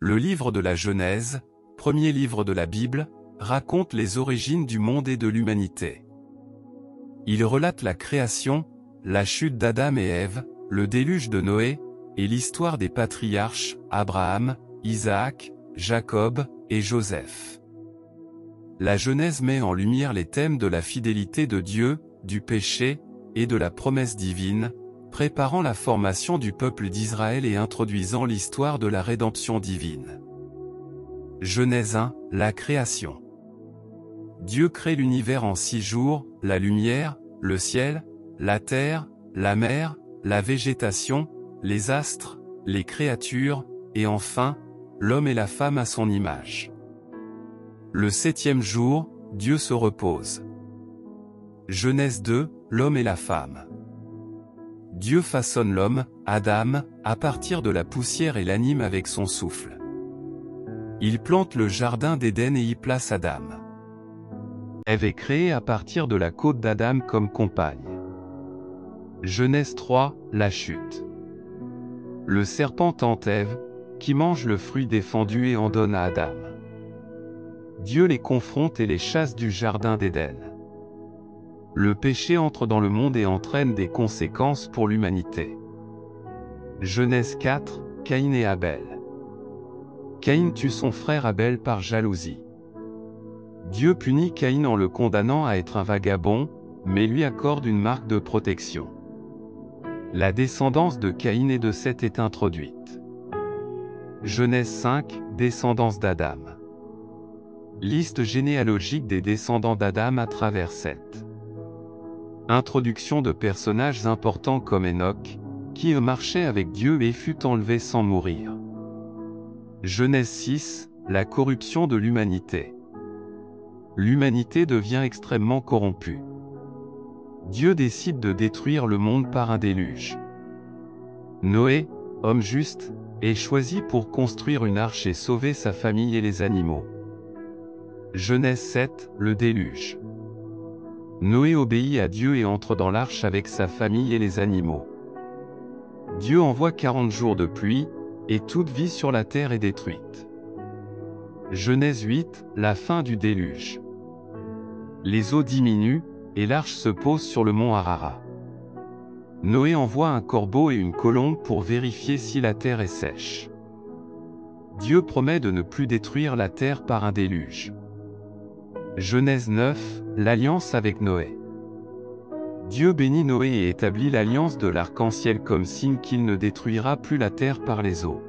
Le livre de la Genèse, premier livre de la Bible, raconte les origines du monde et de l'humanité. Il relate la création, la chute d'Adam et Ève, le déluge de Noé, et l'histoire des patriarches, Abraham, Isaac, Jacob, et Joseph. La Genèse met en lumière les thèmes de la fidélité de Dieu, du péché, et de la promesse divine, préparant la formation du peuple d'Israël et introduisant l'histoire de la rédemption divine. Genèse 1, la création. Dieu crée l'univers en 6 jours, la lumière, le ciel, la terre, la mer, la végétation, les astres, les créatures, et enfin, l'homme et la femme à son image. Le 7e jour, Dieu se repose. Genèse 2, l'homme et la femme. Dieu façonne l'homme, Adam, à partir de la poussière et l'anime avec son souffle. Il plante le jardin d'Éden et y place Adam. Ève est créée à partir de la côte d'Adam comme compagne. Genèse 3, la chute. Le serpent tente Ève, qui mange le fruit défendu et en donne à Adam. Dieu les confronte et les chasse du jardin d'Éden. Le péché entre dans le monde et entraîne des conséquences pour l'humanité. Genèse 4, Caïn et Abel. Caïn tue son frère Abel par jalousie. Dieu punit Caïn en le condamnant à être un vagabond, mais lui accorde une marque de protection. La descendance de Caïn et de Seth est introduite. Genèse 5, descendance d'Adam. Liste généalogique des descendants d'Adam à travers Seth. Introduction de personnages importants comme Enoch, qui marchait avec Dieu et fut enlevé sans mourir. Genèse 6, la corruption de l'humanité. L'humanité devient extrêmement corrompue. Dieu décide de détruire le monde par un déluge. Noé, homme juste, est choisi pour construire une arche et sauver sa famille et les animaux. Genèse 7, le déluge. Noé obéit à Dieu et entre dans l'arche avec sa famille et les animaux. Dieu envoie 40 jours de pluie, et toute vie sur la terre est détruite. Genèse 8, la fin du déluge. Les eaux diminuent, et l'arche se pose sur le mont Ararat. Noé envoie un corbeau et une colombe pour vérifier si la terre est sèche. Dieu promet de ne plus détruire la terre par un déluge. Genèse 9, l'alliance avec Noé. Dieu bénit Noé et établit l'alliance de l'arc-en-ciel comme signe qu'il ne détruira plus la terre par les eaux.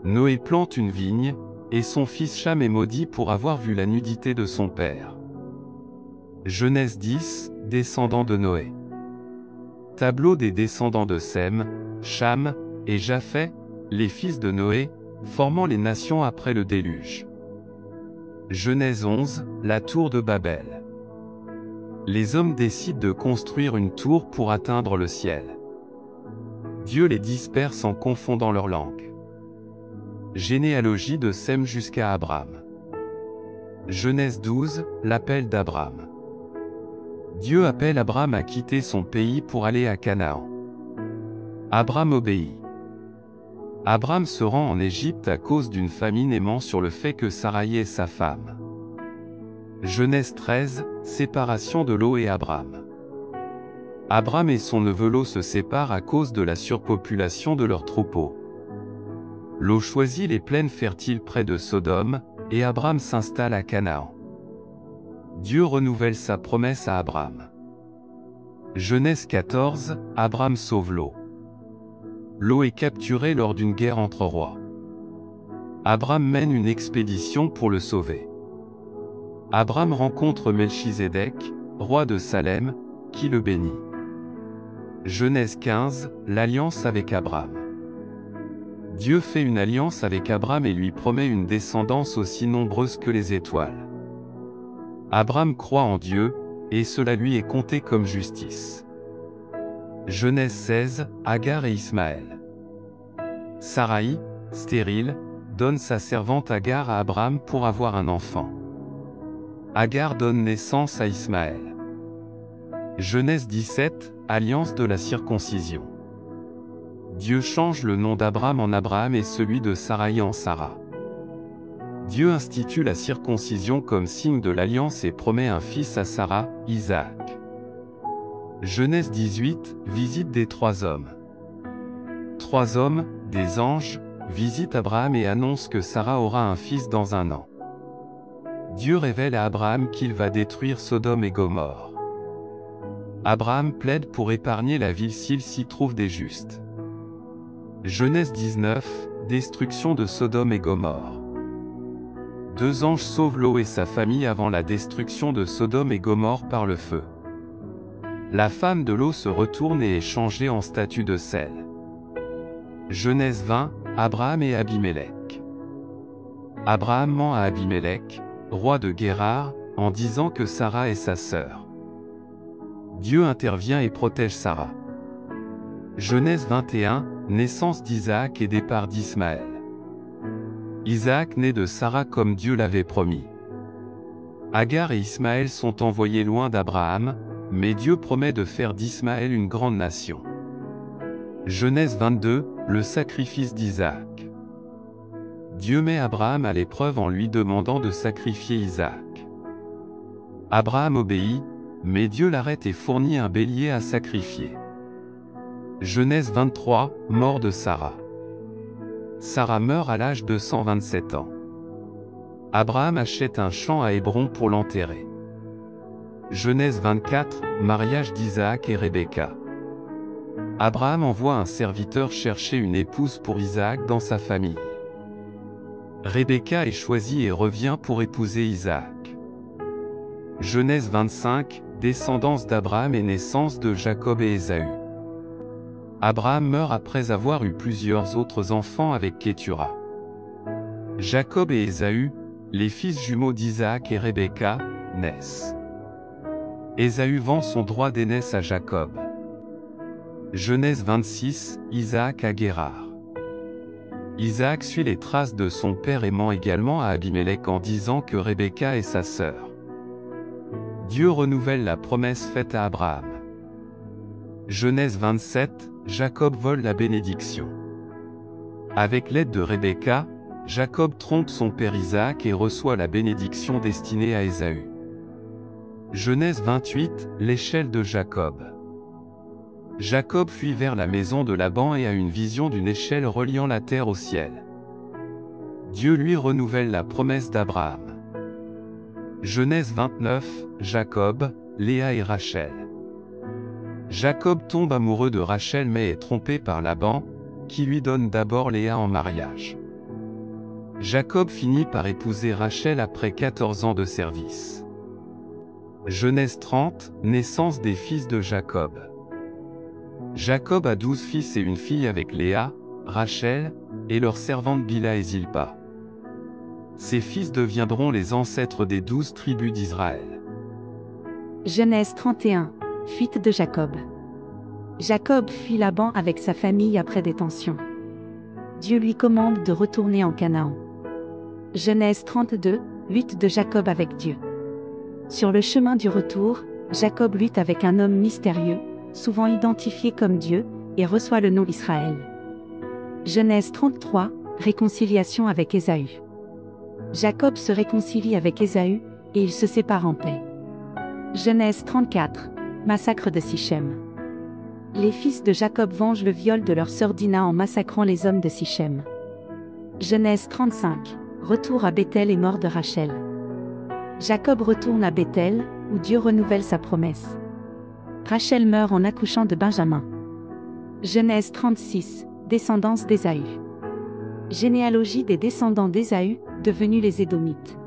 Noé plante une vigne, et son fils Cham est maudit pour avoir vu la nudité de son père. Genèse 10, descendants de Noé. Tableau des descendants de Sem, Cham, et Japheth, les fils de Noé, formant les nations après le déluge. Genèse 11, la tour de Babel. Les hommes décident de construire une tour pour atteindre le ciel. Dieu les disperse en confondant leurs langues. Généalogie de Sem jusqu'à Abraham. Genèse 12, l'appel d'Abraham. Dieu appelle Abraham à quitter son pays pour aller à Canaan. Abraham obéit. Abraham se rend en Égypte à cause d'une famine aimant sur le fait que Saraï est sa femme. Genèse 13, séparation de Lot et Abraham. Abraham et son neveu Lot se séparent à cause de la surpopulation de leurs troupeaux. Lot choisit les plaines fertiles près de Sodome, et Abraham s'installe à Canaan. Dieu renouvelle sa promesse à Abraham. Genèse 14, Abraham sauve Lot. Lot est capturé lors d'une guerre entre rois. Abraham mène une expédition pour le sauver. Abraham rencontre Melchizedek, roi de Salem, qui le bénit. Genèse 15, l'alliance avec Abraham. Dieu fait une alliance avec Abraham et lui promet une descendance aussi nombreuse que les étoiles. Abraham croit en Dieu, et cela lui est compté comme justice. Genèse 16, Agar et Ismaël. Saraï, stérile, donne sa servante Agar à Abraham pour avoir un enfant. Agar donne naissance à Ismaël. Genèse 17, alliance de la circoncision. Dieu change le nom d'Abraham en Abraham et celui de Saraï en Sarah. Dieu institue la circoncision comme signe de l'alliance et promet un fils à Sarah, Isaac. Genèse 18, visite des 3 hommes. 3 hommes, des anges, visitent Abraham et annoncent que Sarah aura un fils dans 1 an. Dieu révèle à Abraham qu'il va détruire Sodome et Gomorrhe. Abraham plaide pour épargner la ville s'il s'y trouve des justes. Genèse 19, destruction de Sodome et Gomorrhe. 2 anges sauvent Lot et sa famille avant la destruction de Sodome et Gomorrhe par le feu. La femme de Lot se retourne et est changée en statue de sel. Genèse 20, Abraham et Abimélec. Abraham ment à Abimélec, roi de Guérar, en disant que Sarah est sa sœur. Dieu intervient et protège Sarah. Genèse 21, naissance d'Isaac et départ d'Ismaël. Isaac naît de Sarah comme Dieu l'avait promis. Agar et Ismaël sont envoyés loin d'Abraham, mais Dieu promet de faire d'Ismaël une grande nation. Genèse 22, le sacrifice d'Isaac. Dieu met Abraham à l'épreuve en lui demandant de sacrifier Isaac. Abraham obéit, mais Dieu l'arrête et fournit un bélier à sacrifier. Genèse 23, mort de Sarah. Sarah meurt à l'âge de 127 ans. Abraham achète un champ à Hébron pour l'enterrer. Genèse 24, mariage d'Isaac et Rebecca. Abraham envoie un serviteur chercher une épouse pour Isaac dans sa famille. Rebecca est choisie et revient pour épouser Isaac. Genèse 25, descendance d'Abraham et naissance de Jacob et Ésaü. Abraham meurt après avoir eu plusieurs autres enfants avec Kétura. Jacob et Ésaü, les fils jumeaux d'Isaac et Rebecca, naissent. Ésaü vend son droit d'aînesse à Jacob. Genèse 26, Isaac à Guérar. Isaac suit les traces de son père et ment également à Abimélec en disant que Rebecca est sa sœur. Dieu renouvelle la promesse faite à Abraham. Genèse 27, Jacob vole la bénédiction. Avec l'aide de Rebecca, Jacob trompe son père Isaac et reçoit la bénédiction destinée à Ésaü. Genèse 28, l'échelle de Jacob. Jacob fuit vers la maison de Laban et a une vision d'une échelle reliant la terre au ciel. Dieu lui renouvelle la promesse d'Abraham. Genèse 29, Jacob, Léa et Rachel. Jacob tombe amoureux de Rachel mais est trompé par Laban, qui lui donne d'abord Léa en mariage. Jacob finit par épouser Rachel après 14 ans de service. Genèse 30, naissance des fils de Jacob. Jacob a 12 fils et une fille avec Léa, Rachel, et leur servante Bilha et Zilpa. Ces fils deviendront les ancêtres des 12 tribus d'Israël. Genèse 31, fuite de Jacob. Jacob fuit Laban avec sa famille après détention. Dieu lui commande de retourner en Canaan. Genèse 32, lutte de Jacob avec Dieu. Sur le chemin du retour, Jacob lutte avec un homme mystérieux, souvent identifié comme Dieu, et reçoit le nom Israël. Genèse 33, réconciliation avec Ésaü. Jacob se réconcilie avec Ésaü, et ils se séparent en paix. Genèse 34, massacre de Sichem. Les fils de Jacob vengent le viol de leur sœur Dina en massacrant les hommes de Sichem. Genèse 35, retour à Béthel et mort de Rachel. Jacob retourne à Béthel, où Dieu renouvelle sa promesse. Rachel meurt en accouchant de Benjamin. Genèse 36, descendance d'Ésaü. Généalogie des descendants d'Ésaü, devenus les Édomites.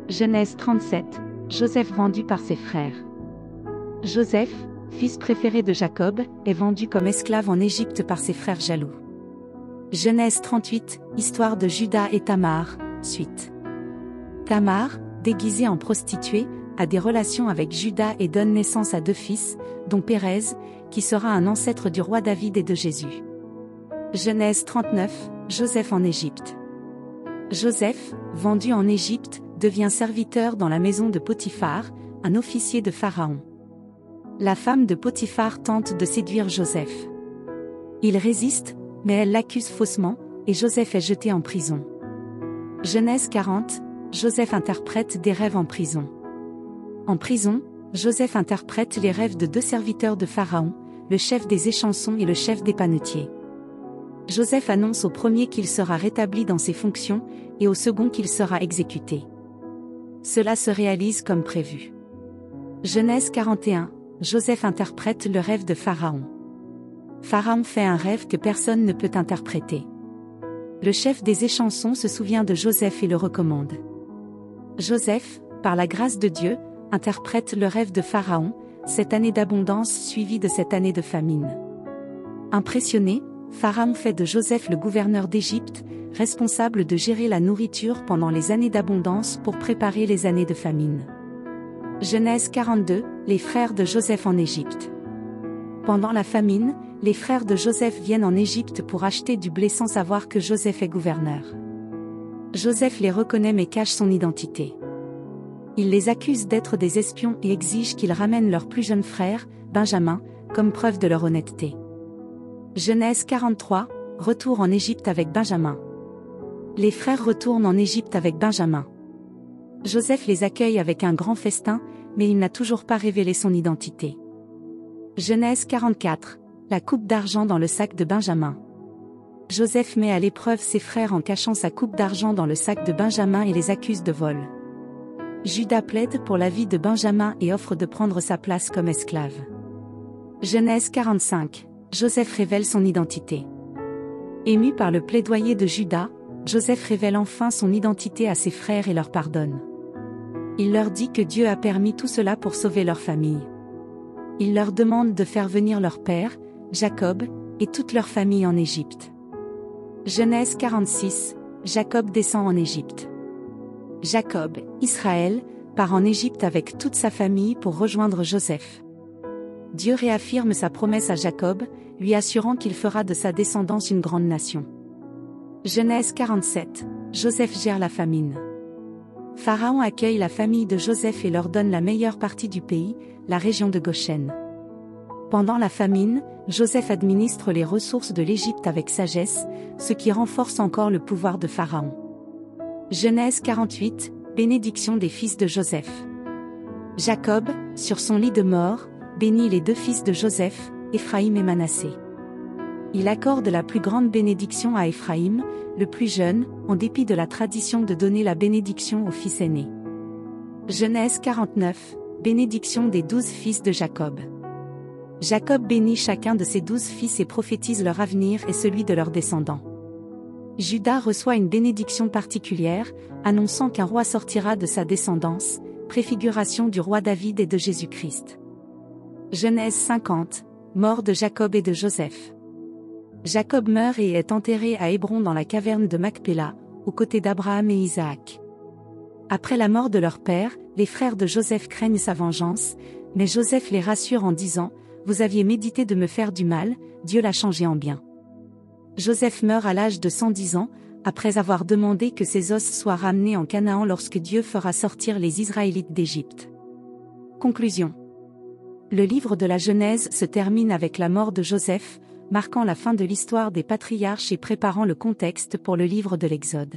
Genèse 37, Joseph vendu par ses frères. Joseph, fils préféré de Jacob, est vendu comme esclave en Égypte par ses frères jaloux. Genèse 38, histoire de Juda et Tamar, suite. Tamar, déguisée en prostituée, a des relations avec Juda et donne naissance à 2 fils, dont Pérez, qui sera un ancêtre du roi David et de Jésus. Genèse 39, Joseph en Égypte. Joseph, vendu en Égypte, devient serviteur dans la maison de Potiphar, un officier de Pharaon. La femme de Potiphar tente de séduire Joseph. Il résiste, mais elle l'accuse faussement, et Joseph est jeté en prison. Genèse 40, Joseph interprète des rêves en prison. En prison, Joseph interprète les rêves de deux serviteurs de Pharaon, le chef des échansons et le chef des panetiers. Joseph annonce au premier qu'il sera rétabli dans ses fonctions, et au second qu'il sera exécuté. Cela se réalise comme prévu. Genèse 41, Joseph interprète le rêve de Pharaon. Pharaon fait un rêve que personne ne peut interpréter. Le chef des échansons se souvient de Joseph et le recommande. Joseph, par la grâce de Dieu, interprète le rêve de Pharaon, cette année d'abondance suivie de cette année de famine. Impressionné, Pharaon fait de Joseph le gouverneur d'Égypte, responsable de gérer la nourriture pendant les années d'abondance pour préparer les années de famine. Genèse 42, les frères de Joseph en Égypte. Pendant la famine, les frères de Joseph viennent en Égypte pour acheter du blé sans savoir que Joseph est gouverneur. Joseph les reconnaît mais cache son identité. Il les accuse d'être des espions et exige qu'ils ramènent leur plus jeune frère, Benjamin, comme preuve de leur honnêteté. Genèse 43, retour en Égypte avec Benjamin. Les frères retournent en Égypte avec Benjamin. Joseph les accueille avec un grand festin, mais il n'a toujours pas révélé son identité. Genèse 44, la coupe d'argent dans le sac de Benjamin. Joseph met à l'épreuve ses frères en cachant sa coupe d'argent dans le sac de Benjamin et les accuse de vol. Judas plaide pour la vie de Benjamin et offre de prendre sa place comme esclave. Genèse 45, Joseph révèle son identité. Ému par le plaidoyer de Judas, Joseph révèle enfin son identité à ses frères et leur pardonne. Il leur dit que Dieu a permis tout cela pour sauver leur famille. Il leur demande de faire venir leur père, Jacob, et toute leur famille en Égypte. Genèse 46, Jacob descend en Égypte. Jacob, Israël, part en Égypte avec toute sa famille pour rejoindre Joseph. Dieu réaffirme sa promesse à Jacob, lui assurant qu'il fera de sa descendance une grande nation. Genèse 47, Joseph gère la famine. Pharaon accueille la famille de Joseph et leur donne la meilleure partie du pays, la région de Goshen. Pendant la famine, Joseph administre les ressources de l'Égypte avec sagesse, ce qui renforce encore le pouvoir de Pharaon. Genèse 48, bénédiction des fils de Joseph. Jacob, sur son lit de mort, bénit les deux fils de Joseph, Éphraïm et Manassé. Il accorde la plus grande bénédiction à Éphraïm, le plus jeune, en dépit de la tradition de donner la bénédiction au fils aîné. Genèse 49, bénédiction des 12 fils de Jacob. Jacob bénit chacun de ses 12 fils et prophétise leur avenir et celui de leurs descendants. Judas reçoit une bénédiction particulière, annonçant qu'un roi sortira de sa descendance, préfiguration du roi David et de Jésus-Christ. Genèse 50, mort de Jacob et de Joseph. Jacob meurt et est enterré à Hébron dans la caverne de Macpéla, aux côtés d'Abraham et Isaac. Après la mort de leur père, les frères de Joseph craignent sa vengeance, mais Joseph les rassure en disant « Vous aviez médité de me faire du mal, Dieu l'a changé en bien ». Joseph meurt à l'âge de 110 ans, après avoir demandé que ses os soient ramenés en Canaan lorsque Dieu fera sortir les Israélites d'Égypte. Conclusion. Le livre de la Genèse se termine avec la mort de Joseph, marquant la fin de l'histoire des patriarches et préparant le contexte pour le livre de l'Exode.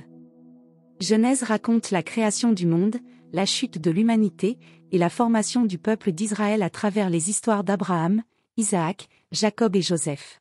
Genèse raconte la création du monde, la chute de l'humanité, et la formation du peuple d'Israël à travers les histoires d'Abraham, Isaac, Jacob et Joseph.